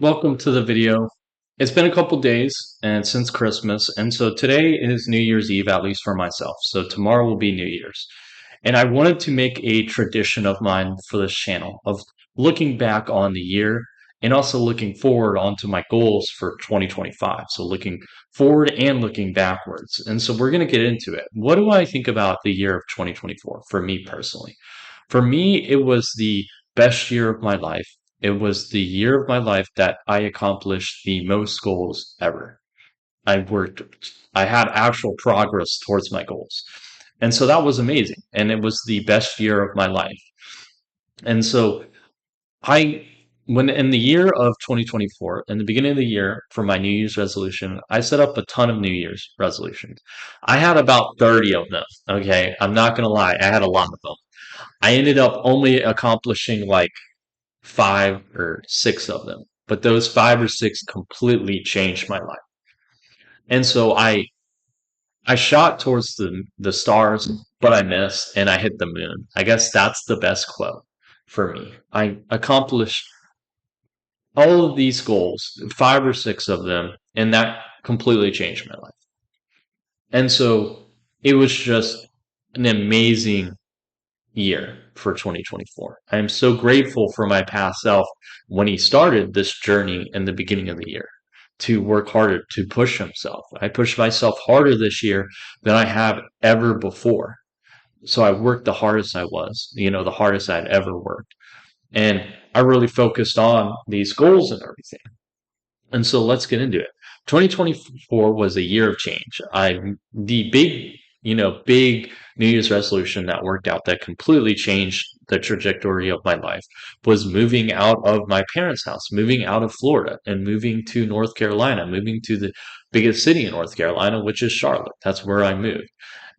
Welcome to the video. It's been a couple days and since Christmas, and so today is New Year's Eve, at least for myself. So tomorrow will be New Year's. And I wanted to make a tradition of mine for this channel of looking back on the year and also looking forward onto my goals for 2025. So looking forward and looking backwards. And so we're going to get into it. What do I think about the year of 2024 for me personally? For me, it was the best year of my life. It was the year of my life that I accomplished the most goals ever. I had actual progress towards my goals. And so that was amazing. And it was the best year of my life. And so I, when in the year of 2024, in the beginning of the year for my New Year's resolution, I set up a ton of New Year's resolutions. I had about 30 of them. Okay. I'm not going to lie. I had a lot of them. I ended up only accomplishing like five or six of them. But those five or six completely changed my life. And so I shot towards the stars, but I missed and I hit the moon. I guess that's the best quote for me. I accomplished all of these goals, five or six of them, and that completely changed my life. And so it was just an amazing year for 2024. I am so grateful for my past self when he started this journey in the beginning of the year to work harder, to push himself. I pushed myself harder this year than I have ever before. So I worked the hardest I was, the hardest I'd ever worked. And I really focused on these goals and everything. And so let's get into it. 2024 was a year of change. The big New Year's resolution that worked out that completely changed the trajectory of my life was moving out of my parents' house, moving out of Florida and moving to North Carolina, moving to the biggest city in North Carolina, which is Charlotte. That's where I moved.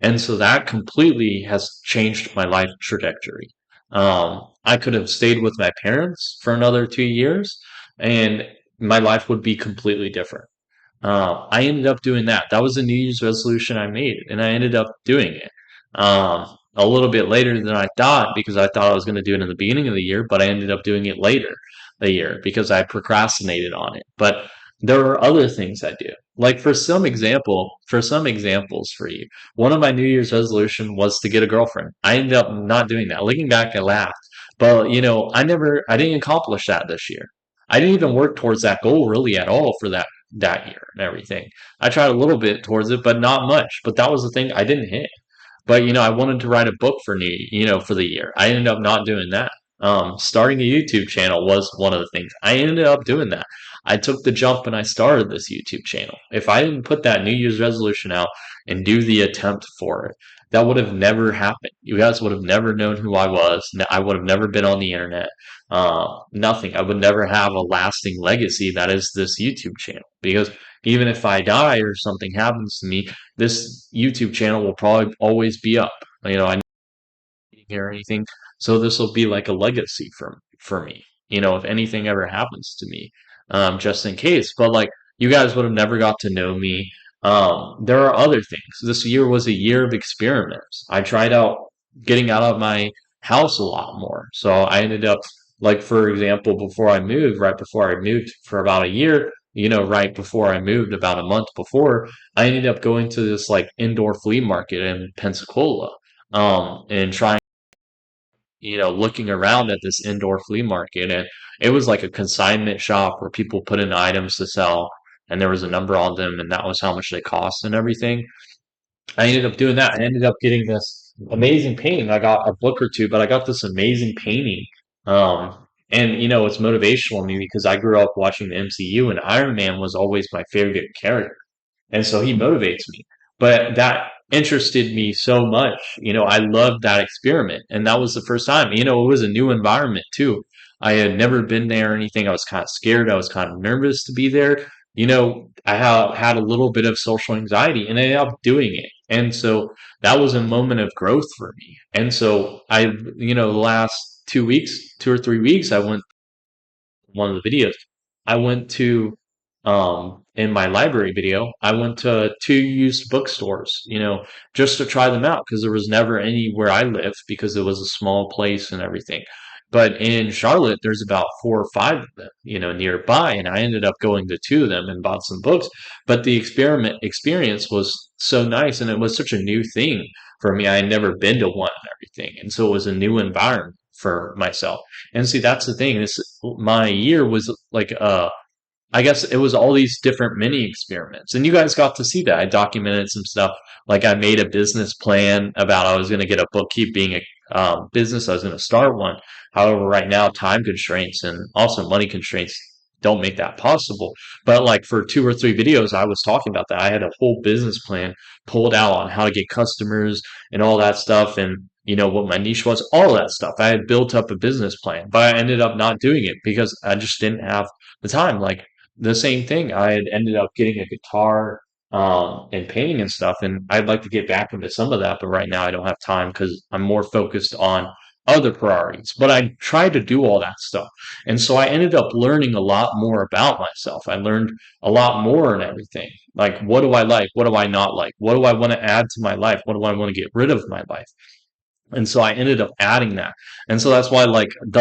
And so that completely has changed my life trajectory. I could have stayed with my parents for another 2 years, and my life would be completely different. I ended up doing that. That was a New Year's resolution I made, and I ended up doing it a little bit later than I thought because I thought I was going to do it in the beginning of the year, but I ended up doing it later the year because I procrastinated on it. But there are other things I do. Like for some examples for you, one of my New Year's resolution was to get a girlfriend. I ended up not doing that. Looking back, I laughed, but I didn't accomplish that this year. I didn't even work towards that goal really at all for that year and everything. I tried a little bit towards it, but not much. But that was the thing I didn't hit. But I wanted to write a book for the year. I ended up not doing that. Starting a YouTube channel was one of the things. I ended up doing that. I took the jump and I started this YouTube channel. If I didn't put that New Year's resolution out and do the attempt for it, that would have never happened. You guys would have never known who I was. I would have never been on the internet. Nothing. I would never have a lasting legacy that is this YouTube channel. Because even if I die or something happens to me, this YouTube channel will probably always be up. I don't hear anything, so this will be like a legacy for me. If anything ever happens to me, just in case. But like you guys would have never got to know me. There are other things. This year was a year of experiments. I tried out getting out of my house a lot more. So I ended up, like, for example, right before I moved for about a year, right before I moved, about a month before, I ended up going to this like indoor flea market in Pensacola, and trying, looking around at this indoor flea market, and it was like a consignment shop where people put in items to sell, and there was a number on them, and that was how much they cost and everything. I ended up doing that. I ended up getting this amazing painting. I got a book or two, but I got this amazing painting. And it's motivational to me because I grew up watching the MCU, and Iron Man was always my favorite character, and so he motivates me. But that interested me so much. I loved that experiment, and that was the first time. It was a new environment too. I had never been there or anything. I was kind of scared. I was kind of nervous to be there. I had a little bit of social anxiety, and I ended up doing it. And so that was a moment of growth for me. And so the last 2 weeks, 2 or 3 weeks, I went one of the videos. I went to in my library video, I went to two used bookstores, just to try them out because there was never any where I lived because it was a small place and everything. But in Charlotte, there's about four or five of them, nearby, and I ended up going to two of them and bought some books. But the experiment experience was so nice, and it was such a new thing for me. I had never been to one and everything, and so it was a new environment for myself. And see, that's the thing. My year was like I guess it was all these different mini experiments. And you guys got to see that. I documented some stuff. Like I made a business plan about I was going to get a bookkeeping business. I was going to start one. However, right now, time constraints and also money constraints don't make that possible. But like for two or three videos, I was talking about that. I had a whole business plan pulled out on how to get customers and all that stuff. And what my niche was, all that stuff. I had built up a business plan, but I ended up not doing it because I just didn't have the time. Like the same thing. I had ended up getting a guitar and painting and stuff, and I'd like to get back into some of that, but right now I don't have time because I'm more focused on other priorities. But I tried to do all that stuff, and so I ended up learning a lot more about myself. I learned a lot more and everything. Like, what do I like? What do I not like? What do I want to add to my life? What do I want to get rid of my life? And so I ended up adding that. And so that's why like the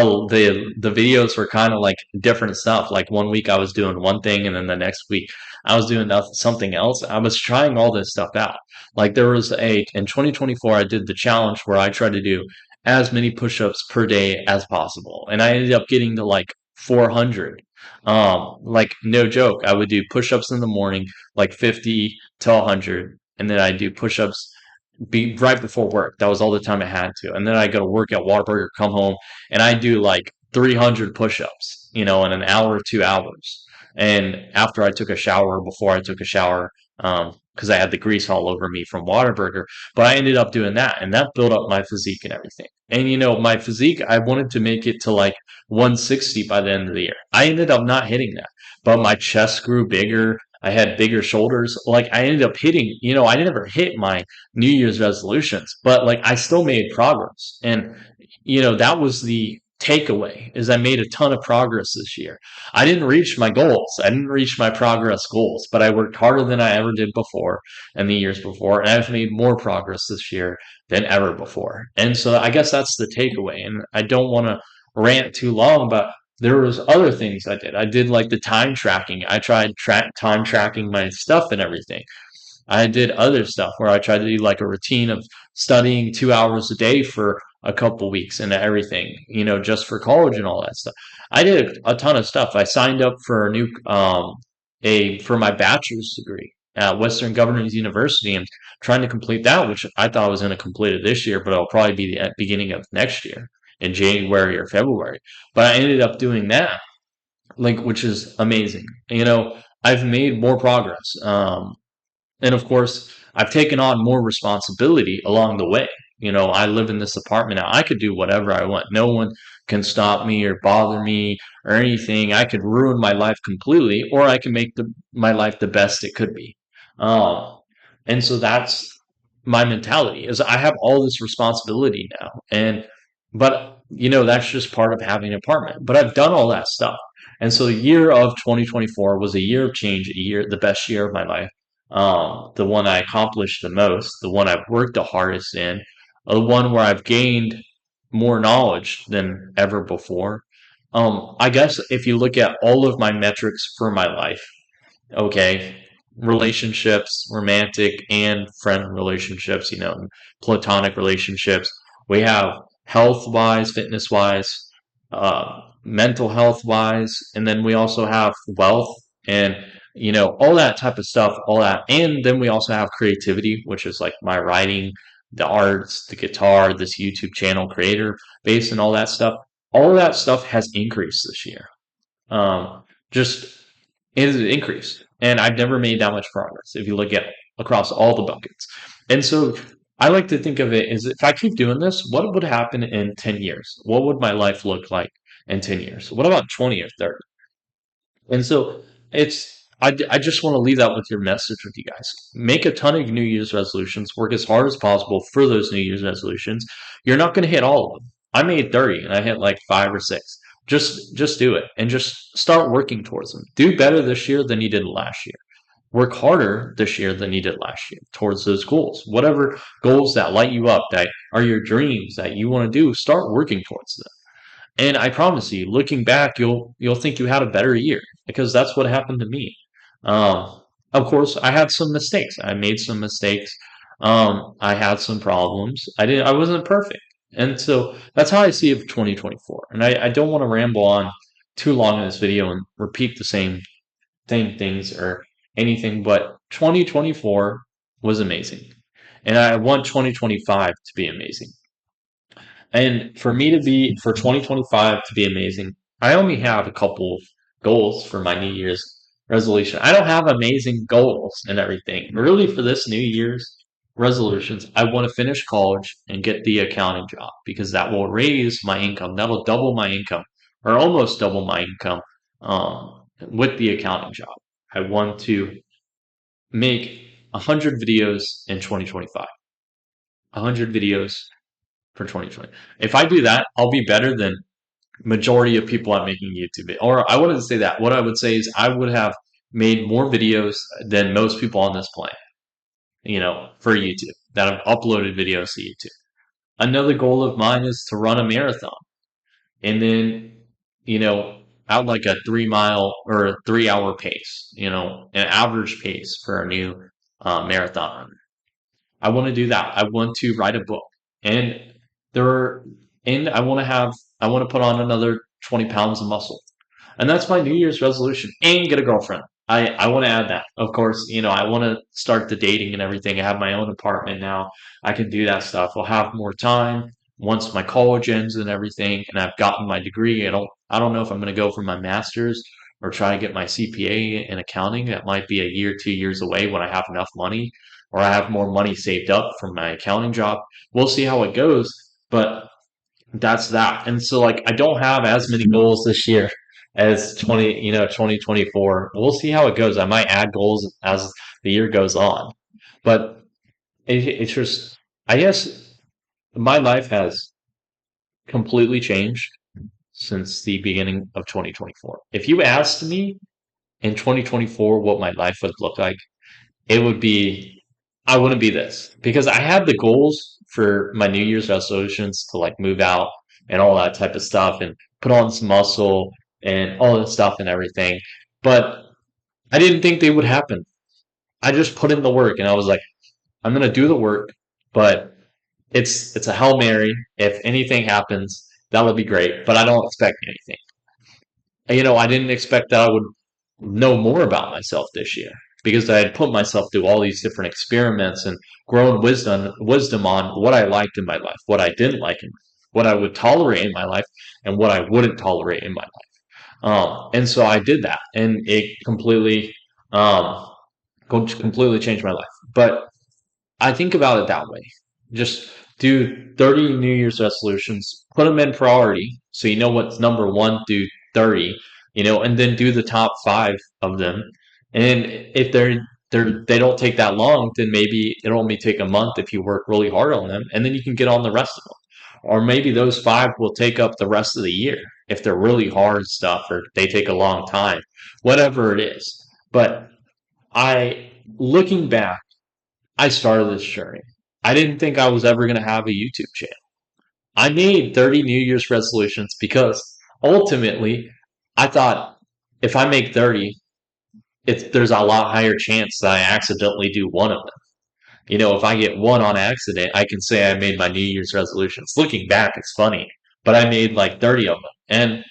videos were kind of like different stuff. Like one week I was doing one thing and then the next week I was doing something else. I was trying all this stuff out. Like there was in 2024 I did the challenge where I tried to do as many push-ups per day as possible. And I ended up getting to like 400. Like no joke, I would do push-ups in the morning, like 50 to 100, and then I do push-ups be right before work. That was all the time I had to. And then I go to work at Whataburger, come home, and I do like 300 push-ups, in an hour, 2 hours. And after I took a shower, before I took a shower, because I had the grease all over me from Whataburger, but I ended up doing that, and that built up my physique and everything. And my physique, I wanted to make it to like 160 by the end of the year. I ended up not hitting that, but my chest grew bigger. I had bigger shoulders. Like I ended up hitting, I never hit my New Year's resolutions, but like I still made progress. And that was the takeaway is I made a ton of progress this year. I didn't reach my goals. I didn't reach my progress goals, but I worked harder than I ever did before and the years before, and I've made more progress this year than ever before. And so I guess that's the takeaway. And I don't want to rant too long, but there was other things I did. I did like the time tracking. I tried time tracking my stuff and everything. I did other stuff where I tried to do like a routine of studying 2 hours a day for a couple weeks and everything, just for college and all that stuff. I did a ton of stuff. I signed up for a new for my bachelor's degree at Western Governors University and trying to complete that, which I thought I was going to complete it this year, but it'll probably be the beginning of next year in January or February. But I ended up doing that, like, which is amazing. I've made more progress. And of course, I've taken on more responsibility along the way. I live in this apartment now. I could do whatever I want. No one can stop me or bother me or anything. I could ruin my life completely, or I can make my life the best it could be. Um, and so that's my mentality is I have all this responsibility now. But that's just part of having an apartment. But I've done all that stuff. And so the year of 2024 was a year of change, the best year of my life, the one I accomplished the most, the one I've worked the hardest in, the one where I've gained more knowledge than ever before. I guess if you look at all of my metrics for my life, okay, relationships, romantic and friend relationships, platonic relationships, we have health wise, fitness wise, mental health wise, and then we also have wealth and all that type of stuff, all that. And then we also have creativity, which is like my writing, the arts, the guitar, this YouTube channel creator base and all that stuff. All of that stuff has increased this year. Just it has increased. And I've never made that much progress if you look at across all the buckets. And so I like to think of it as if I keep doing this, what would happen in 10 years? What would my life look like in 10 years? What about 20 or 30? And so I just want to leave that with your message with you guys. Make a ton of New Year's resolutions. Work as hard as possible for those New Year's resolutions. You're not going to hit all of them. I made 30 and I hit like five or six. Just do it and just start working towards them. Do better this year than you did last year. Work harder this year than you did last year towards those goals. Whatever goals that light you up, that are your dreams that you want to do, start working towards them. And I promise you, looking back, you'll think you had a better year because that's what happened to me. Of course, I had some mistakes. I made some mistakes. I had some problems. I wasn't perfect. And so that's how I see it for 2024. And I don't want to ramble on too long in this video and repeat the same things or anything, but 2024 was amazing. And I want 2025 to be amazing. And for 2025 to be amazing, I only have a couple of goals for my New Year's resolution. I don't have amazing goals and everything. Really, for this New Year's resolutions, I want to finish college and get the accounting job because that will raise my income. That'll double my income or almost double my income with the accounting job. I want to make 100 videos in 2025. 100 videos for 2020. If I do that, I'll be better than majority of people I'm making YouTube. Or I wouldn't say that. What I would say is I would have made more videos than most people on this planet, for YouTube that have uploaded videos to YouTube. Another goal of mine is to run a marathon and then, you know, out like a 3 mile or a 3 hour pace, an average pace for a new marathon. I want to do that. I want to write a book. And there and I want to put on another 20 pounds of muscle. And that's my New Year's resolution. And get a girlfriend. I want to add that. Of course, I want to start the dating and everything. I have my own apartment now. I can do that stuff. I'll have more time once my college ends and everything and I've gotten my degree. I don't know if I'm going to go for my master's or try to get my CPA in accounting. That might be a year, 2 years away when I have enough money or I have more money saved up from my accounting job. We'll see how it goes, but that's that. And so like I don't have as many goals this year as 2024. We'll see how it goes. I might add goals as the year goes on. But it's just I guess my life has completely changed since the beginning of 2024. If you asked me in 2024 what my life would look like, it would be I wouldn't be this because I had the goals for my New Year's resolutions to like move out and all that type of stuff and put on some muscle and all this stuff and everything. But I didn't think they would happen. I just put in the work and I was like, I'm gonna do the work, but it's a Hail Mary. If anything happens, that would be great, but I don't expect anything. I didn't expect that I would know more about myself this year because I had put myself through all these different experiments and grown wisdom on what I liked in my life, what I didn't like in what I would tolerate in my life, and what I wouldn't tolerate in my life. And so I did that, and it um, completely changed my life. But I think about it that way. Just do 30 New Year's resolutions, put them in priority so you know what's number one through 30, and then do the top five of them. And if they don't take that long, then maybe it'll only take a month if you work really hard on them, and then you can get on the rest of them. Or maybe those five will take up the rest of the year if they're really hard stuff or they take a long time, whatever it is. But looking back, I started this journey. I didn't think I was ever going to have a YouTube channel. I made 30 New Year's resolutions because ultimately I thought if I make 30, there's a lot higher chance that I accidentally do one of them. If I get one on accident, I can say I made my New Year's resolutions. Looking back, it's funny, but I made like 30 of them. And,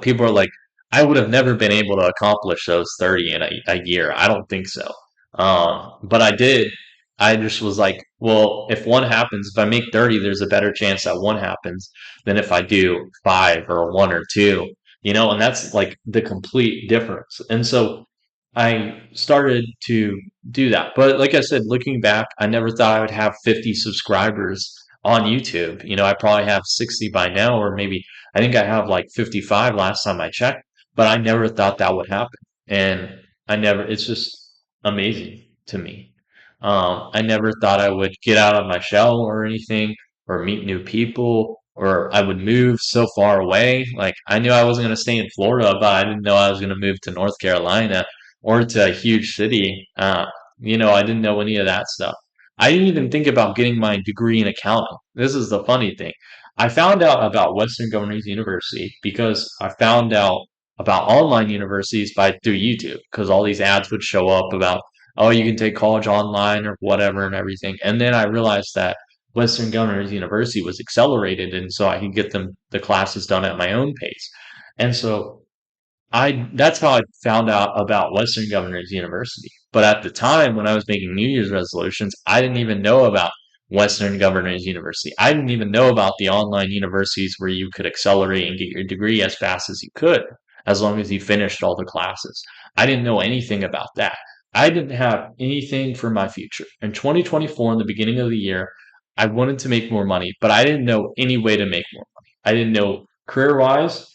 people are like, I would have never been able to accomplish those 30 in a year. I don't think so. But I did. I just was like, well, if one happens, if I make 30, there's a better chance that one happens than if I do five or one or two, and that's like the complete difference. And so I started to do that. But like I said, looking back, I never thought I would have 50 subscribers on YouTube. I probably have 60 by now, or maybe I think I have like 55 last time I checked, but I never thought that would happen. And it's just amazing to me. I never thought I would get out of my shell or anything, or meet new people, or I would move so far away. Like I knew I wasn't going to stay in Florida, but I didn't know I was going to move to North Carolina or to a huge city. I didn't know any of that stuff. I didn't even think about getting my degree in accounting. This is the funny thing. I found out about Western Governors University because I found out about online universities by through YouTube because all these ads would show up about, oh, you can take college online or whatever and everything. And then I realized that Western Governors University was accelerated, and so I could get the classes done at my own pace. And so I that's how I found out about Western Governors University. But at the time when I was making New Year's resolutions, I didn't even know about Western Governors University. I didn't even know about the online universities where you could accelerate and get your degree as fast as you could, as long as you finished all the classes. I didn't know anything about that. I didn't have anything for my future. In 2024, in the beginning of the year, I wanted to make more money, but I didn't know any way to make more money. I didn't know career wise.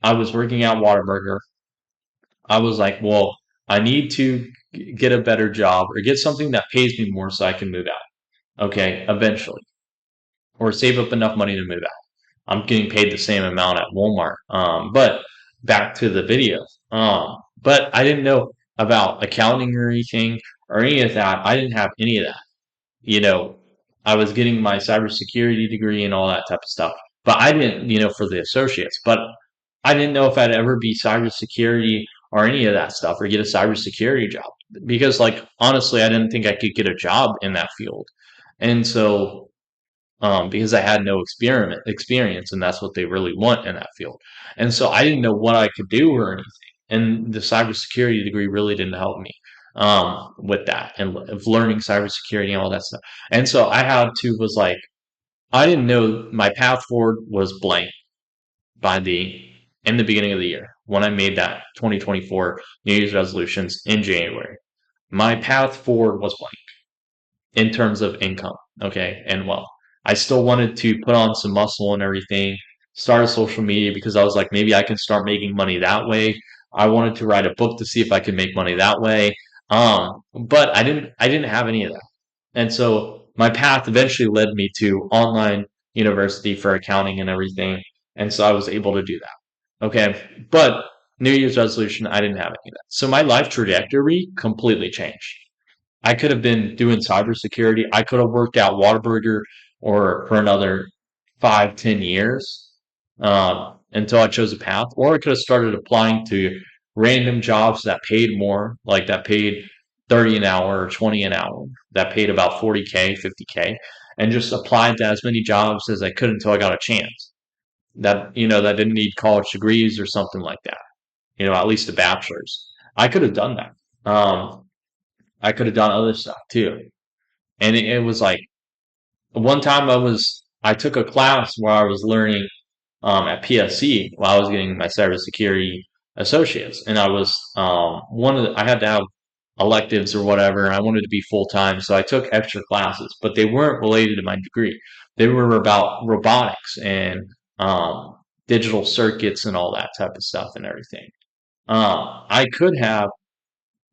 I was working at Whataburger. I was like, well, I need to get a better job or get something that pays me more so I can move out. Okay, eventually, or save up enough money to move out. I'm getting paid the same amount at Walmart. But back to the video. But I didn't know about accounting or anything or any of that. I didn't have any of that. You know, I was getting my cybersecurity degree and all that type of stuff. But I didn't, for the associates. But I didn't know if I'd ever be cybersecurity or any of that stuff or get a cybersecurity job because, like, honestly, I didn't think I could get a job in that field. And so, because I had no experience, and that's what they really want in that field. And so I didn't know what I could do or anything. And the cybersecurity degree really didn't help me with that and of learning cybersecurity and all that stuff. And so I had to was like I didn't know my path forward was blank by the in the beginning of the year when I made that 2024 New Year's resolutions in January. My path forward was blank in terms of income, okay, and wealth. I still wanted to put on some muscle and everything, start a social media because I was like, maybe I can start making money that way. I wanted to write a book to see if I could make money that way. But I didn't have any of that. And so my path eventually led me to online university for accounting and everything. And so I was able to do that. Okay. But New Year's resolution, I didn't have any of that. So my life trajectory completely changed. I could have been doing cybersecurity. I could have worked out Whataburger or for another 5, 10 years until I chose a path, or I could have started applying to random jobs that paid more, like that paid 30 an hour or 20 an hour, that paid about 40K, 50K, and just applied to as many jobs as I could until I got a chance. That didn't need college degrees or something like that. At least a bachelor's. I could have done that. I could have done other stuff too. And it was like one time I took a class where I was learning at PSC while I was getting my cybersecurity associates, and I had to have electives or whatever, and I wanted to be full time, so I took extra classes, but they weren't related to my degree. They were about robotics and digital circuits and all that type of stuff and everything. I could have,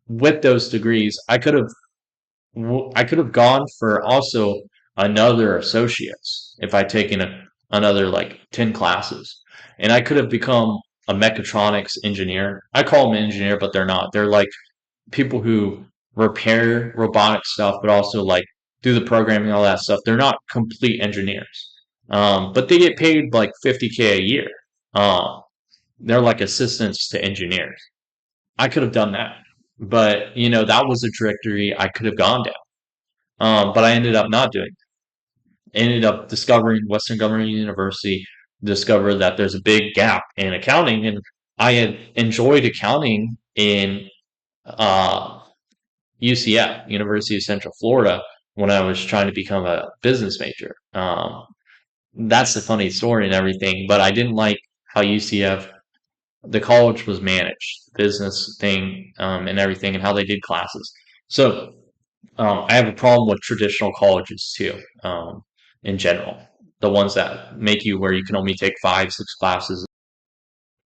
with those degrees, I could have gone for also another associate's if I'd taken another like 10 classes. And I could have become a mechatronics engineer. I call them engineer, but they're not. They're like people who repair robotic stuff, but also like do the programming and all that stuff. They're not complete engineers. But they get paid like 50K a year. Uh, they're like assistants to engineers. I could have done that. But, that was a trajectory I could have gone down. But I ended up not doing. Ended up discovering Western Government University, discovered that there's a big gap in accounting, and I had enjoyed accounting in uh, UCF, University of Central Florida, when I was trying to become a business major. That's the funny story and everything, but I didn't like how UCF, the college was managed, business thing, and everything, and how they did classes. So I have a problem with traditional colleges too, in general. The ones that make you where you can only take 5, 6 classes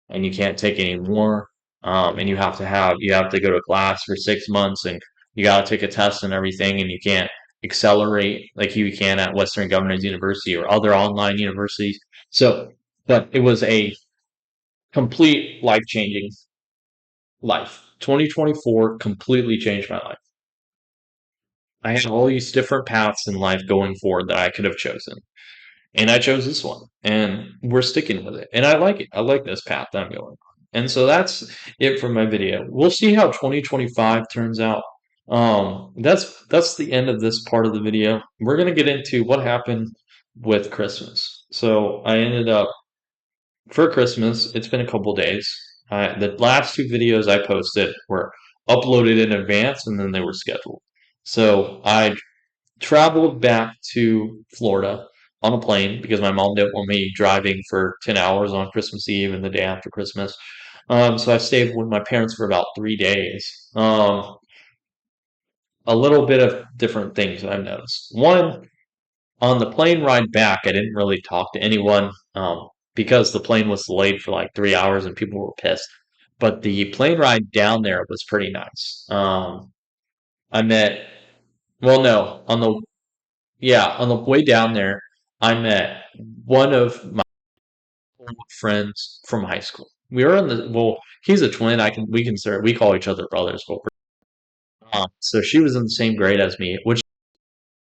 and you can't take any more. And you have to go to class for 6 months and you got to take a test and everything, and you can't accelerate like you can at Western Governors University or other online universities. So, but it was a complete life changing life. 2024 completely changed my life. I had all these different paths in life going forward that I could have chosen. and I chose this one, and we're sticking with it. And I like it. I like this path that I'm going on. And so that's it for my video. We'll see how 2025 turns out. That's the end of this part of the video. We're gonna get into what happened with Christmas. So I ended up for Christmas. It's been a couple days. The last two videos I posted were uploaded in advance, and then they were scheduled. So I traveled back to Florida on a plane because my mom didn't want me driving for 10 hours on Christmas Eve and the day after Christmas. So I stayed with my parents for about 3 days. A little bit of different things I've noticed. One, on the plane ride back, I didn't really talk to anyone because the plane was delayed for like 3 hours and people were pissed. But the plane ride down there was pretty nice. I met, well, no, on the way down there, I met one of my old friends from high school. We were in he's a twin. We consider, we call each other brothers. So she was in the same grade as me, which is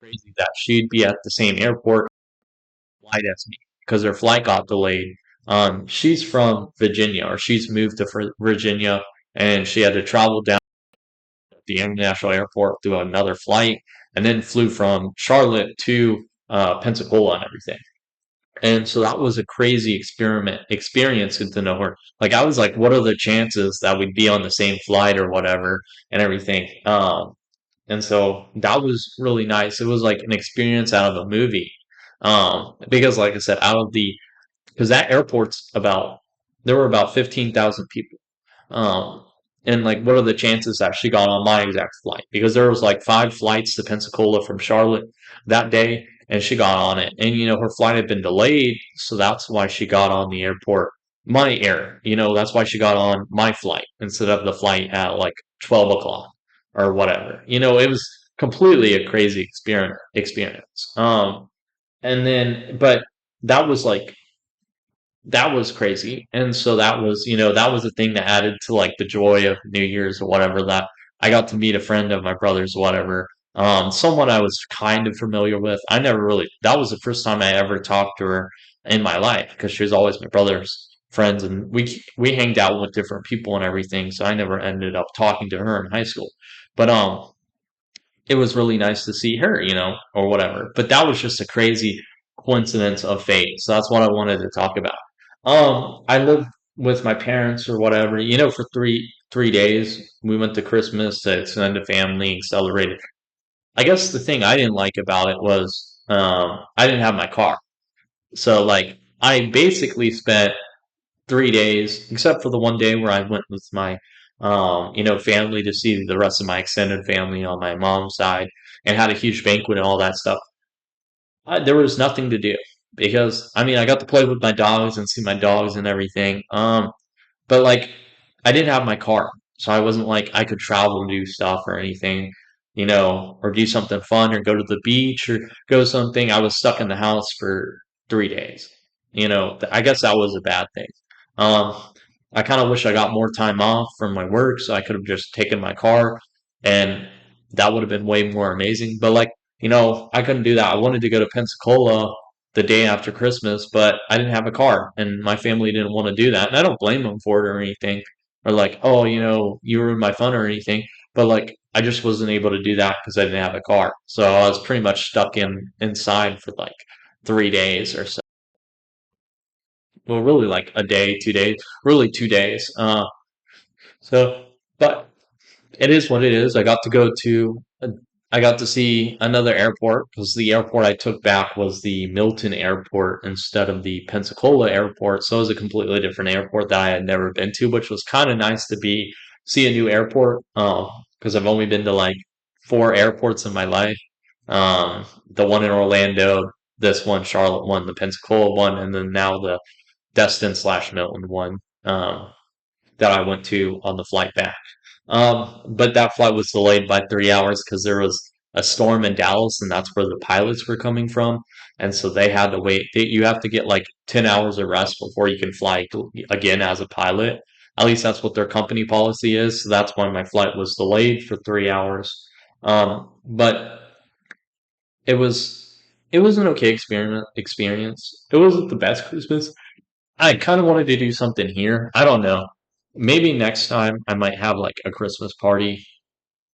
crazy that she'd be at the same airport flight as me because her flight got delayed. She's from Virginia, or she's moved to Virginia, and she had to travel down the international airport through another flight, and then flew from Charlotte to Pensacola and everything. And so that was a crazy experience to know her. Like I was like, what are the chances that we'd be on the same flight or whatever and everything? And so that was really nice. It was like an experience out of a movie. Because like I said, because that airport's there were about 15,000 people. Um, and like, what are the chances that she got on my exact flight? Because there was like 5 flights to Pensacola from Charlotte that day, and she got on it. And her flight had been delayed, so that's why she got on the airport. My air, that's why she got on my flight instead of the flight at like 12 o'clock or whatever. It was completely a crazy experience. And then, but that was like that was crazy. And so that was the thing that added to like the joy of New Year's or whatever, that I got to meet a friend of my brother's, whatever. Someone I was kind of familiar with. That was the first time I ever talked to her in my life because she was always my brother's friends, and we hanged out with different people and everything. So I never ended up talking to her in high school. But it was really nice to see her, or whatever. But that was just a crazy coincidence of fate. So that's what I wanted to talk about. I lived with my parents or whatever, for three days. We went to Christmas to extended family and celebrated. I guess the thing I didn't like about it was I didn't have my car. So like I basically spent 3 days, except for the one day where I went with my family to see the rest of my extended family on my mom's side and had a huge banquet and all that stuff. There was nothing to do because I mean I got to play with my dogs and see my dogs and everything. But like I didn't have my car, so I wasn't like I could travel and do stuff or anything, or do something fun or go to the beach or go something. I was stuck in the house for 3 days. I guess that was a bad thing. Um, I kind of wish I got more time off from my work so I could have just taken my car, and that would have been way more amazing. But like, I couldn't do that. I wanted to go to Pensacola the day after Christmas, but I didn't have a car, and my family didn't want to do that. And I don't blame them for it or anything, or like, oh, you ruined my fun or anything. But like, I just wasn't able to do that because I didn't have a car. So I was pretty much stuck inside for like 3 days or so. Well, really like a day, 2 days, really 2 days. So, but it is what it is. I got to see another airport because the airport I took back was the Milton Airport instead of the Pensacola Airport. So it was a completely different airport that I had never been to, which was kind of nice to see a new airport. Because I've only been to like 4 airports in my life. The one in Orlando, this one, Charlotte one, the Pensacola one, and then now the Destin/Milton one. That I went to on the flight back. But that flight was delayed by 3 hours because there was a storm in Dallas, and that's where the pilots were coming from. And so they had to wait. You have to get like 10 hours of rest before you can fly again as a pilot. At least that's what their company policy is. So that's why my flight was delayed for 3 hours. But it was. it was an okay experience. It wasn't the best Christmas. I kind of wanted to do something here. I don't know. Maybe next time I might have like a Christmas party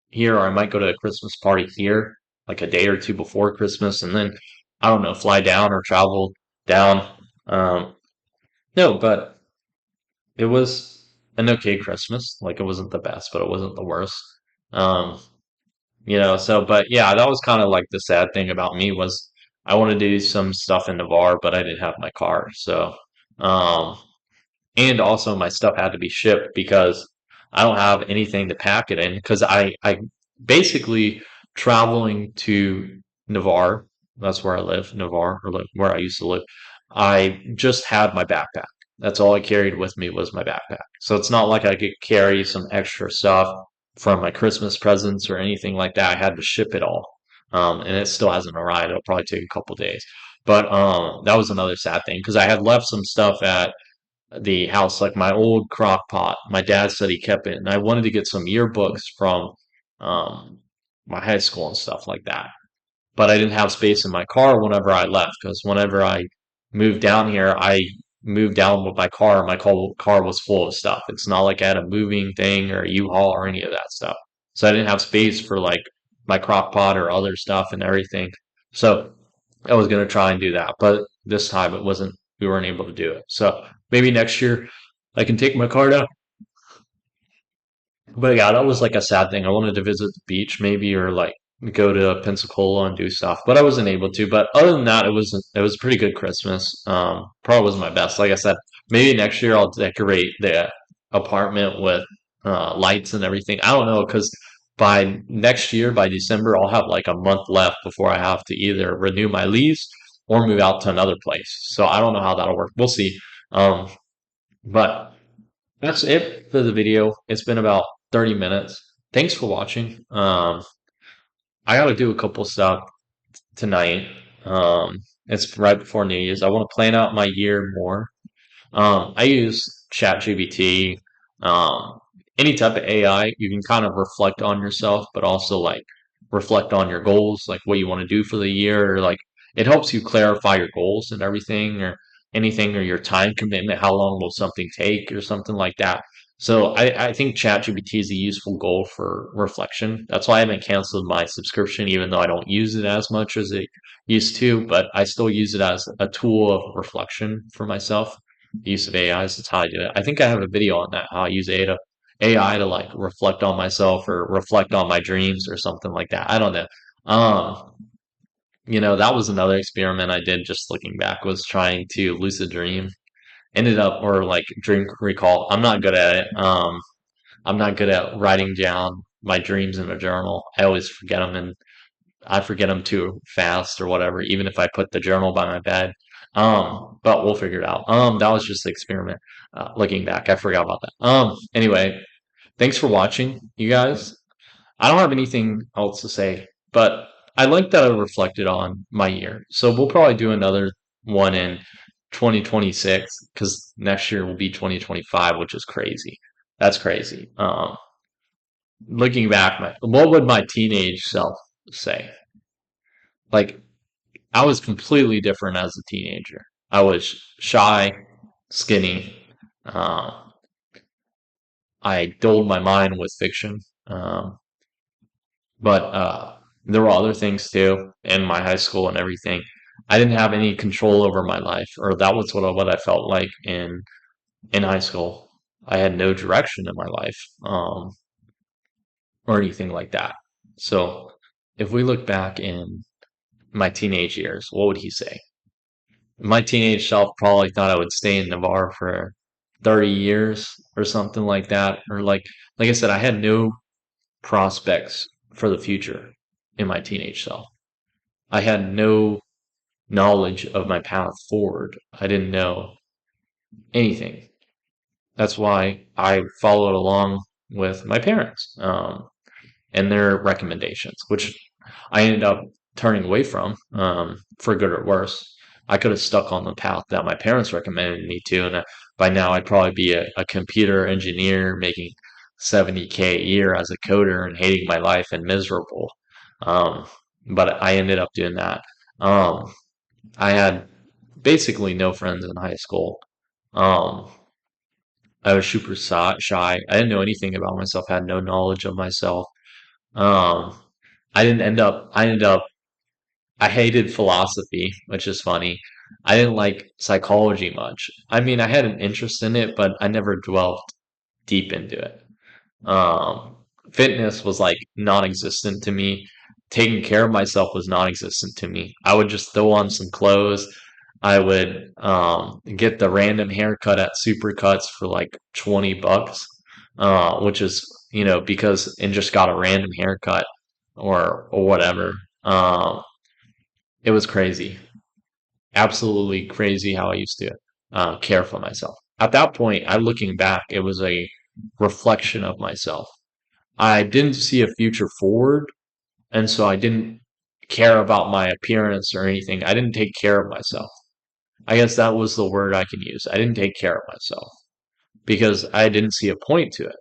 here, or I might go to a Christmas party here, like a day or two before Christmas, and then I don't know, fly down or travel down. Um, no, but it was an okay Christmas. Like it wasn't the best, but it wasn't the worst. Um, but yeah, that was kind of like the sad thing about me was I wanted to do some stuff in Navarre, but I didn't have my car. Um, and also my stuff had to be shipped because I don't have anything to pack it in because I basically traveling to Navarre, that's where I live, Navarre, or where I used to live. I just had my backpack. That's all I carried with me was my backpack. So it's not like I could carry some extra stuff from my Christmas presents or anything like that. I had to ship it all. And it still hasn't arrived. It'll probably take a couple days. But that was another sad thing because I had left some stuff at the house, like my old crock pot. My dad said he kept it, and I wanted to get some yearbooks from um, my high school and stuff like that. But I didn't have space in my car whenever I left because whenever I moved down here, I moved down with my car. My car was full of stuff. It's not like I had a moving thing or a U-Haul or any of that stuff. So I didn't have space for like my crock pot or other stuff and everything. So I was gonna try and do that, but this time it wasn't. We weren't able to do it. So maybe next year I can take my card out. But yeah, that was like a sad thing. I wanted to visit the beach maybe or like go to Pensacola and do stuff, but I wasn't able to. But other than that, it was a pretty good Christmas. Probably wasn't my best. Like I said, maybe next year I'll decorate the apartment with lights and everything. I don't know because by next year, by December, I'll have like a month left before I have to either renew my lease or move out to another place. So I don't know how that'll work. We'll see. Um, but that's it for the video. It's been about 30 minutes. Thanks for watching. I got to do a couple stuff tonight. It's right before New Year's. I want to plan out my year more. I use ChatGPT, um, any type of AI. You can kind of reflect on yourself, but also like reflect on your goals, like what you want to do for the year, or like it helps you clarify your goals and everything, or anything, or your time commitment. How long will something take, or something like that. So I think ChatGPT is a useful goal for reflection. That's why I haven't canceled my subscription, even though I don't use it as much as it used to, but I still use it as a tool of reflection for myself. The use of AI is how I do it. I think I have a video on that, how I use AI to like reflect on myself or reflect on my dreams or something like that. I don't know. Um, that was another experiment I did just looking back was trying to lucid dream. Ended up or like dream recall. I'm not good at it. I'm not good at writing down my dreams in a journal. I always forget them and I forget them too fast or whatever, even if I put the journal by my bed. But we'll figure it out. That was just the experiment. Looking back, I forgot about that. Anyway, thanks for watching, you guys. I don't have anything else to say, but I like that I reflected on my year. So we'll probably do another one in 2026 because next year will be 2025, which is crazy. That's crazy. Looking back, what would my teenage self say? Like, I was completely different as a teenager. I was shy, skinny. Uh, I dulled my mind with fiction. But there were other things too in my high school and everything. I didn't have any control over my life, or that was what I felt like in high school. I had no direction in my life, or anything like that. So, if we look back in my teenage years, what would he say? My teenage self probably thought I would stay in Navarre for 30 years or something like that. Or like I said, I had no prospects for the future in my teenage self. I had no knowledge of my path forward. I didn't know anything. That's why I followed along with my parents and their recommendations, which I ended up turning away from for good or worse. I could have stuck on the path that my parents recommended me to, and by now I'd probably be a computer engineer making 70K a year as a coder and hating my life and miserable. Um, but I ended up doing that. Um, I had basically no friends in high school. Um, I was super shy. I didn't know anything about myself, had no knowledge of myself. Um, I ended up, I hated philosophy, which is funny. I didn't like psychology much. I mean, I had an interest in it, but I never dwelled deep into it. Um, Fitness was like non-existent to me. Taking care of myself was non-existent to me. I would just throw on some clothes. I would get the random haircut at Supercuts for like 20 bucks, which is, because and just got a random haircut or whatever. Um, it was crazy, absolutely crazy how I used to care for myself. At that point, I looking back, it was a reflection of myself. I didn't see a future forward, and so I didn't care about my appearance or anything. I didn't take care of myself. I guess that was the word I can use. I didn't take care of myself because I didn't see a point to it,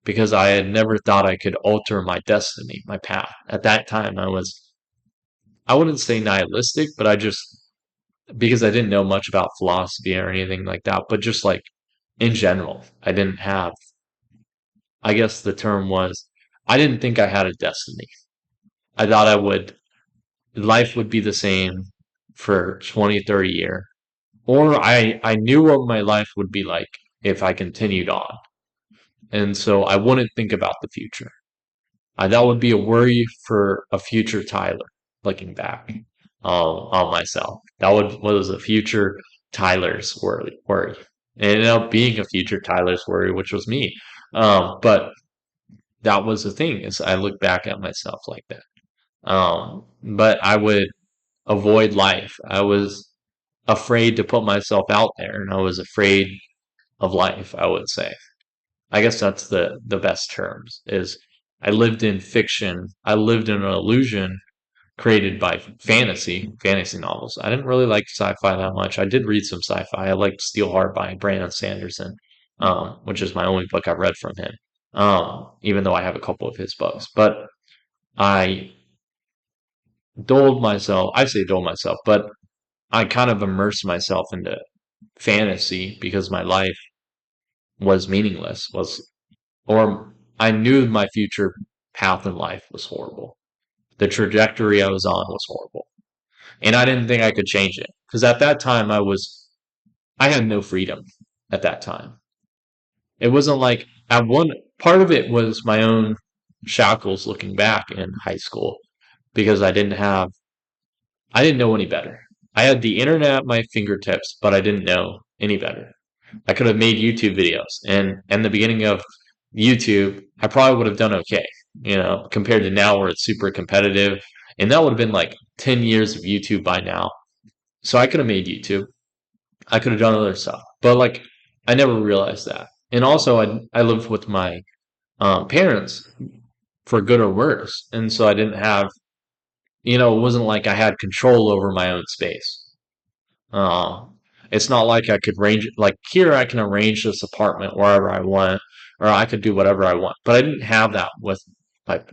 because I had never thought I could alter my destiny, my path. At that time, I wouldn't say nihilistic, but because I didn't know much about philosophy or anything like that, but just like in general, I didn't have, I guess the term was, I didn't think I had a destiny. I thought life would be the same for 20, 30 years. Or I knew what my life would be like if I continued on. And so I wouldn't think about the future. That would be a worry for a future Tyler, looking back on myself. That was a future Tyler's worry. It ended up being a future Tyler's worry, which was me. But that was the thing, is I look back at myself like that. But I would avoid life. I was afraid to put myself out there, and I was afraid of life, I would say. I guess that's the best terms, is I lived in fiction. I lived in an illusion created by fantasy novels. I didn't really like sci-fi that much. I did read some sci-fi. I liked Steelheart by Brandon Sanderson, which is my only book I've read from him. Even though I have a couple of his books, but I I say dulled myself, but I kind of immersed myself into fantasy because my life was meaningless, or I knew my future path in life was horrible. The trajectory I was on was horrible. And I didn't think I could change it. Because at that time I had no freedom at that time. It wasn't like at one part of it was my own shackles looking back in high school, because I didn't know any better. I had the internet at my fingertips, but I didn't know any better. I could have made YouTube videos, and in the beginning of YouTube, I probably would have done okay, compared to now where it's super competitive. And that would have been like 10 years of YouTube by now. So I could have made YouTube. I could have done other stuff, but like I never realized that. And also, I lived with my parents for good or worse, and so I didn't have, it wasn't like I had control over my own space. Uh, it's not like I could like here I can arrange this apartment wherever I want, or I could do whatever I want. But I didn't have that with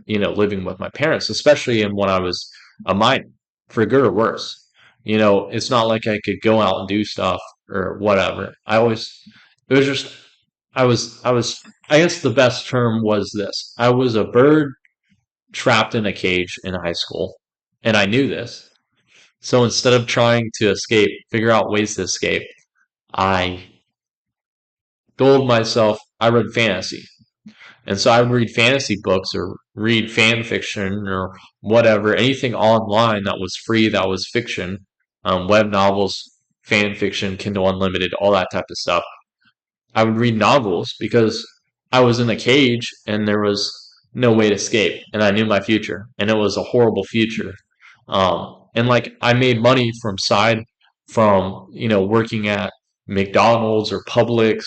living with my parents, especially in when I was a minor, for good or worse. It's not like I could go out and do stuff or whatever. It was just, I guess the best term was this. I was a bird trapped in a cage in high school, and I knew this. So instead of trying to escape, figure out ways to escape, I told myself I read fantasy. And so I would read fantasy books or read fan fiction or whatever, anything online that was free, that was fiction, web novels, fan fiction, Kindle Unlimited, all that type of stuff. I would read novels because I was in a cage and there was no way to escape, and I knew my future, and it was a horrible future. And like I made money from working at McDonald's or Publix,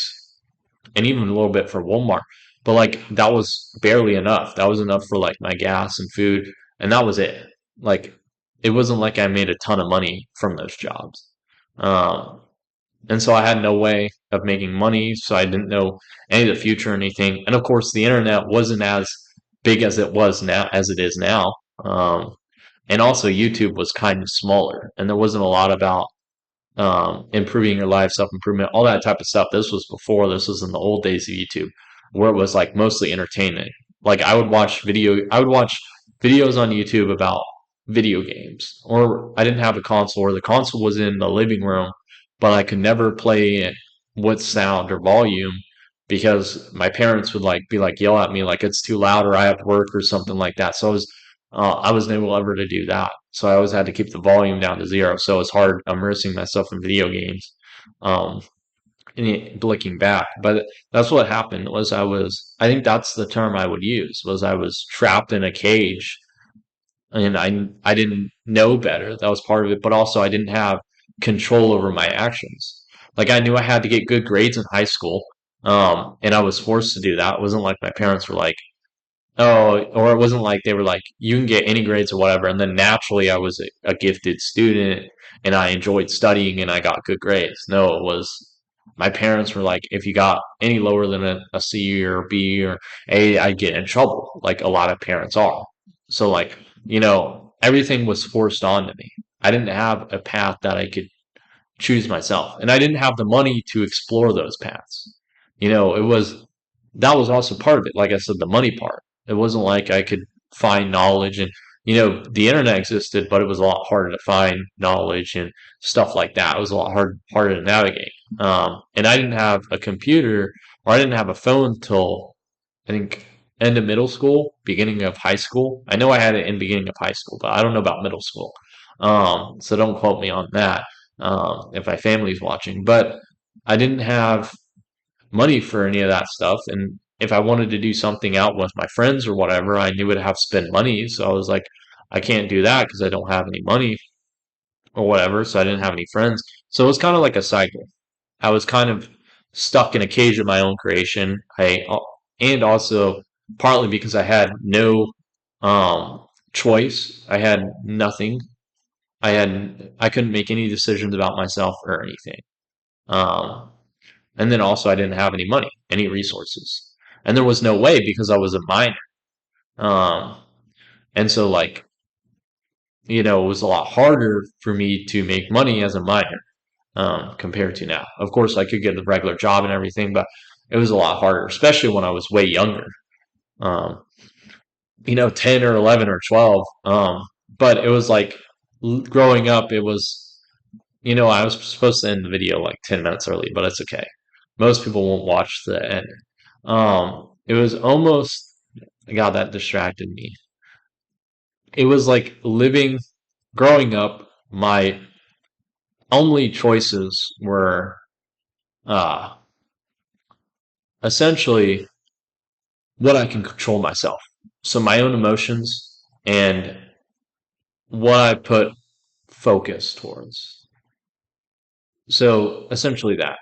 and even a little bit for Walmart. But like that was barely enough. That was enough for like my gas and food, and that was it. Like it wasn't like I made a ton of money from those jobs. Um, and so I had no way of making money, so I didn't know any of the future or anything. And of course, the internet wasn't as big as it is now. And also YouTube was kind of smaller and there wasn't a lot about improving your life, self improvement, all that type of stuff. This was before, this was in the old days of YouTube, where it was like mostly entertainment. Like I would watch videos on YouTube about video games, or I didn't have a console, or the console was in the living room, but I could never play it with sound or volume because my parents would like be like yell at me like it's too loud or I have work or something like that. So I wasn't able ever to do that. So I always had to keep the volume down to zero. So it's hard immersing myself in video games. Um, looking back, but that's what happened was I think that's the term I would use was I was trapped in a cage and I didn't know better. That was part of it, but also I didn't have control over my actions. Like I knew I had to get good grades in high school, and I was forced to do that. It wasn't like my parents were like, "Oh," or it wasn't like they were like, "You can get any grades or whatever." And then naturally, I was a gifted student, and I enjoyed studying, and I got good grades. No, it was my parents were like, if you got any lower than a C or B or A, I'd get in trouble, like a lot of parents are. So like, everything was forced onto me. I didn't have a path that I could choose myself, and I didn't have the money to explore those paths. It was that was also part of it. Like I said, the money part. It wasn't like I could find knowledge, and the internet existed, but it was a lot harder to find knowledge and stuff like that. It was a lot harder to navigate. And I didn't have a computer, or I didn't have a phone till I think end of middle school, beginning of high school. I know I had it in beginning of high school, but I don't know about middle school. So don't quote me on that if my family's watching. But I didn't have money for any of that stuff, and if I wanted to do something out with my friends or whatever, I knew I'd have to spend money. So I was like, I can't do that because I don't have any money or whatever. So I didn't have any friends. So it was kind of like a cycle. I was kind of stuck in a cage of my own creation. And also partly because I had no choice. I had nothing. I couldn't make any decisions about myself or anything. Um, and then also I didn't have any money, any resources, and there was no way because I was a minor. Um, and so like it was a lot harder for me to make money as a minor compared to now. Of course, I could get a regular job and everything, but it was a lot harder, especially when I was way younger. Um, 10 or 11 or 12. But it was like growing up, it was, I was supposed to end the video like 10 minutes early, but it's okay. Most people won't watch the end. It was almost, God, that distracted me. It was like growing up, my only choices were uh, essentially what I can control myself. So my own emotions and what I put focus towards. So essentially that.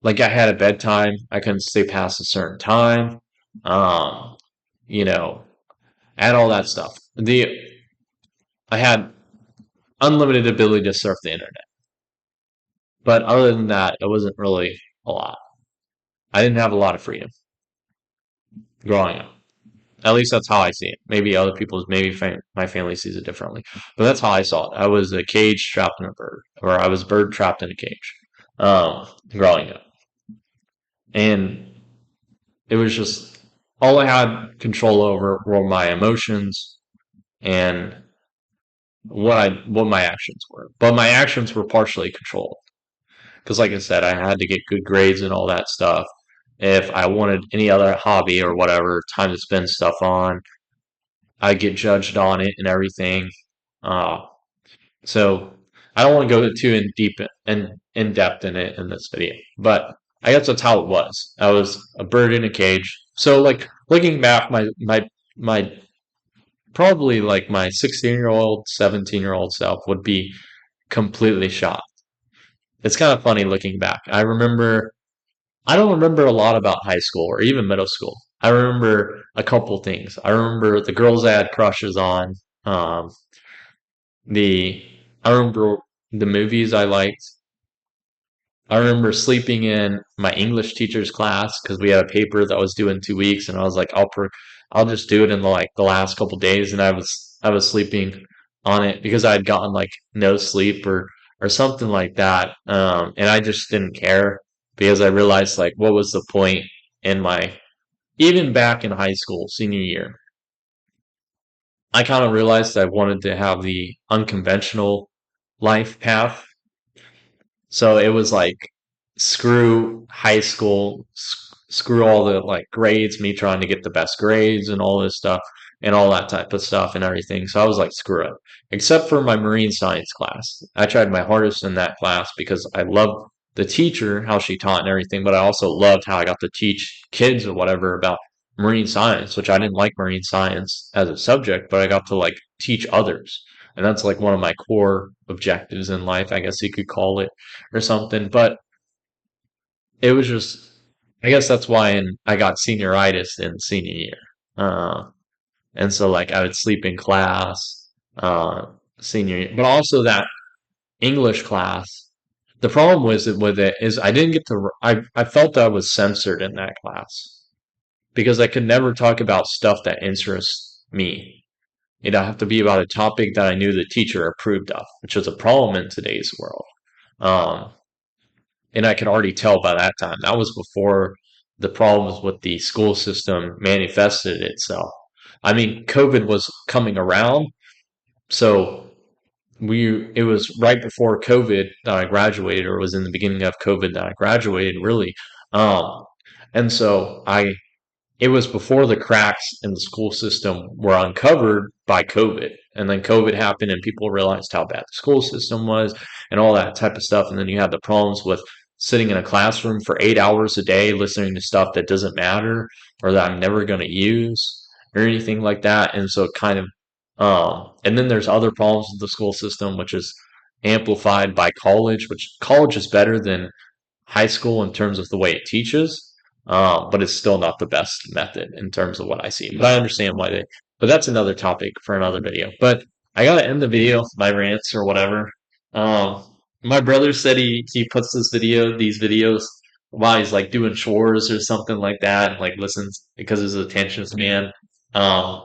Like I had a bedtime, I couldn't stay past a certain time. Um, you know, and all that stuff. I had unlimited ability to surf the internet. But other than that, it wasn't really a lot. I didn't have a lot of freedom growing up. At least that's how I see it. Maybe other people's, my family sees it differently. But that's how I saw it. I was a cage trapped in a bird, or I was a bird trapped in a cage growing up. And it was just all I had control over were my emotions and what my actions were. But my actions were partially controlled. Because, like I said, I had to get good grades and all that stuff. If I wanted any other hobby or whatever, time to spend stuff on, I get judged on it and everything. Uh, so I don't want to go too in depth in it in this video, but I guess that's how it was. I was a bird in a cage. So like looking back, my probably like my 16-year-old, 17-year-old self would be completely shocked. It's kind of funny looking back. I don't remember a lot about high school or even middle school. I remember a couple things. I remember the girls I had crushes on. Um, the I remember the movies I liked. I remember sleeping in my English teacher's class because we had a paper that was due in 2 weeks, and I was like, I'll just do it in like the last couple days, and I was sleeping on it because I had gotten like no sleep or something like that. And I just didn't care because I realized like what was the point in my even back in high school, senior year, I kind of realized I wanted to have the unconventional life path. So it was like screw high school, screw all the like grades, me trying to get the best grades and all this stuff and all that type of stuff and everything. So I was like, screw it. Except for my marine science class. I tried my hardest in that class because I loved the teacher, how she taught and everything, but I also loved how I got to teach kids or whatever about marine science, which I didn't like marine science as a subject, but I got to like teach others. And that's like one of my core objectives in life, I guess you could call it or something. But it was just, I guess that's why I got senioritis in senior year. Uh, and so like I would sleep in class, senior year, but also that English class. The problem was with it is I didn't get to, I felt I was censored in that class because I could never talk about stuff that interests me. It'd have to be about a topic that I knew the teacher approved of, which was a problem in today's world. Um, and I could already tell by that time. That was before the problems with the school system manifested itself. I mean, COVID was coming around, so we it was right before COVID that I graduated, or it was in the beginning of COVID that I graduated, really. Um, and so I it was before the cracks in the school system were uncovered by COVID. And then COVID happened and people realized how bad the school system was and all that type of stuff. And then you had the problems with sitting in a classroom for 8 hours a day listening to stuff that doesn't matter or that I'm never going to use or anything like that. And so it kind of, and then there's other problems with the school system, which is amplified by college, which college is better than high school in terms of the way it teaches, but it's still not the best method in terms of what I see. But I understand why they. But that's another topic for another video. But I gotta end the video with my rants or whatever. Um, my brother said he puts these videos while he's like doing chores or something like that, and like listens because his attention span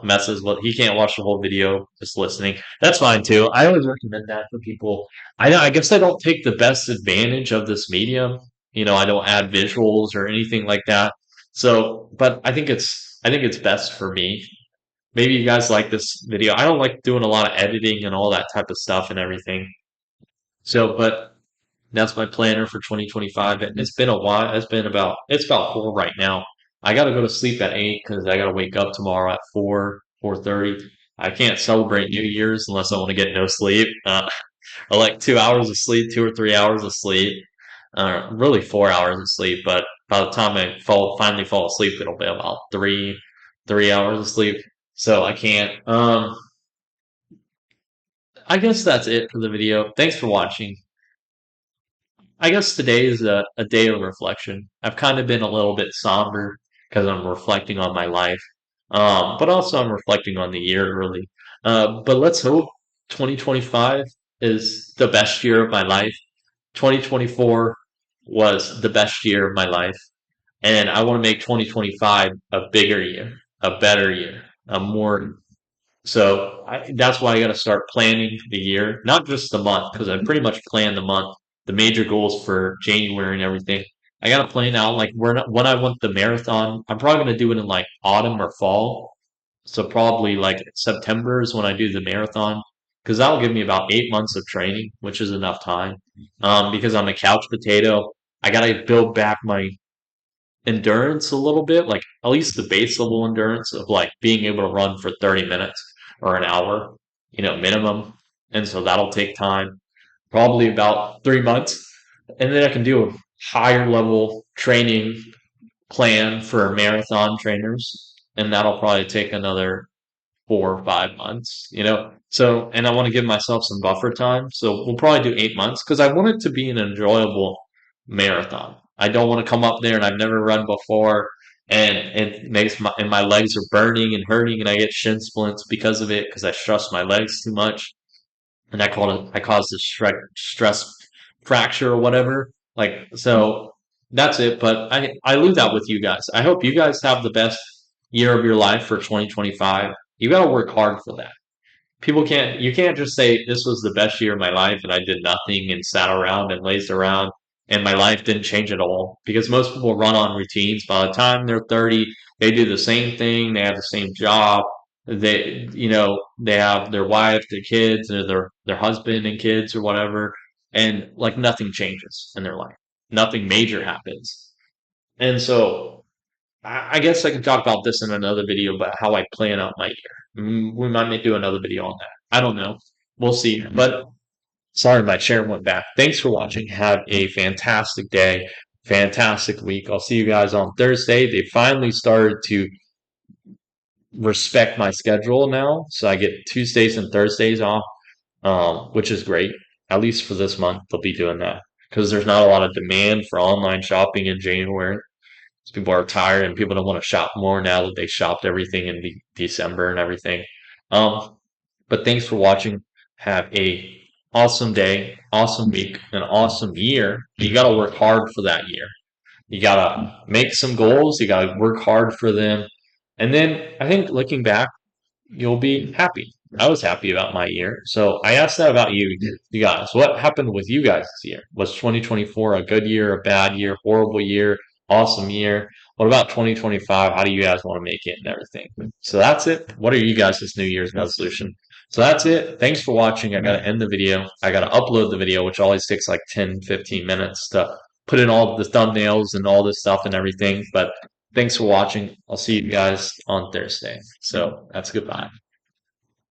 messes with. He can't watch the whole video just listening. That's fine too. I always recommend that for people. I guess I don't take the best advantage of this medium. I don't add visuals or anything like that. So, but I think it's best for me. Maybe you guys like this video. I don't like doing a lot of editing and all that type of stuff and everything. So, but that's my planner for 2025. And it's been a while. It's about 4 right now. I got to go to sleep at 8 because I got to wake up tomorrow at 4:30. I can't celebrate New Year's unless I want to get no sleep. I like 2 hours of sleep, 2 or 3 hours of sleep, really 4 hours of sleep. But by the time I finally fall asleep, it'll be about three hours of sleep. So I can't. I guess that's it for the video. Thanks for watching. I guess today is a day of reflection. I've kind of been a little bit somber because I'm reflecting on my life, but also I'm reflecting on the year really. But let's hope 2025 is the best year of my life. 2024 was the best year of my life, and I want to make 2025 a bigger year, a better year, a more. So that's why I got to start planning the year, not just the month, because I pretty much planned the month, the major goals for January and everything. I got to plan out like when I want the marathon. I'm probably going to do it in like autumn or fall. So probably like September is when I do the marathon because that'll give me about 8 months of training, which is enough time. Because I'm a couch potato, I got to build back my endurance a little bit, like at least the base level endurance of like being able to run for 30 minutes or an hour, minimum. And so that'll take time, probably about 3 months. And then I can do a higher level training plan for marathon trainers. And that'll probably take another 4 or 5 months. So, and I want to give myself some buffer time. So we'll probably do 8 months because I want it to be an enjoyable marathon. I don't want to come up there and I've never run before and it makes my legs are burning and hurting and I get shin splints because of it because I stress my legs too much and I caused a stress fracture or whatever. Like so that's it. But I leave that with you guys. I hope you guys have the best year of your life for 2025. You got to work hard for that. You can't just say this was the best year of my life and I did nothing and sat around and lazed around and my life didn't change at all, because most people run on routines. By the time they're 30, they do the same thing, they have the same job, they have their wife, their kids, or their husband and kids or whatever, and like nothing changes in their life. Nothing major happens. And so I guess I can talk about this in another video about how I plan out my year. We might do another video on that. I don't know. We'll see. But sorry, my chair went back. Thanks for watching. Have a fantastic day, fantastic week. I'll see you guys on Thursday. They finally started to respect my schedule now, so I get Tuesdays and Thursdays off, which is great. At least for this month, they'll be doing that because there's not a lot of demand for online shopping in January. People are tired and people don't want to shop more now that they shopped everything in December and everything. Um, but thanks for watching. Have a awesome day, awesome week, an awesome year. You got to work hard for that year. You got to make some goals. You got to work hard for them. And then I think looking back, you'll be happy. I was happy about my year. So I asked that about you guys. What happened with you guys this year? Was 2024 a good year, a bad year, horrible year, awesome year? What about 2025? How do you guys want to make it and everything? So that's it. What are you guys' New Year's resolution? So that's it. Thanks for watching. I got to end the video. I got to upload the video, which always takes like 10, 15 minutes to put in all the thumbnails and all this stuff and everything. But thanks for watching. I'll see you guys on Thursday. So that's goodbye.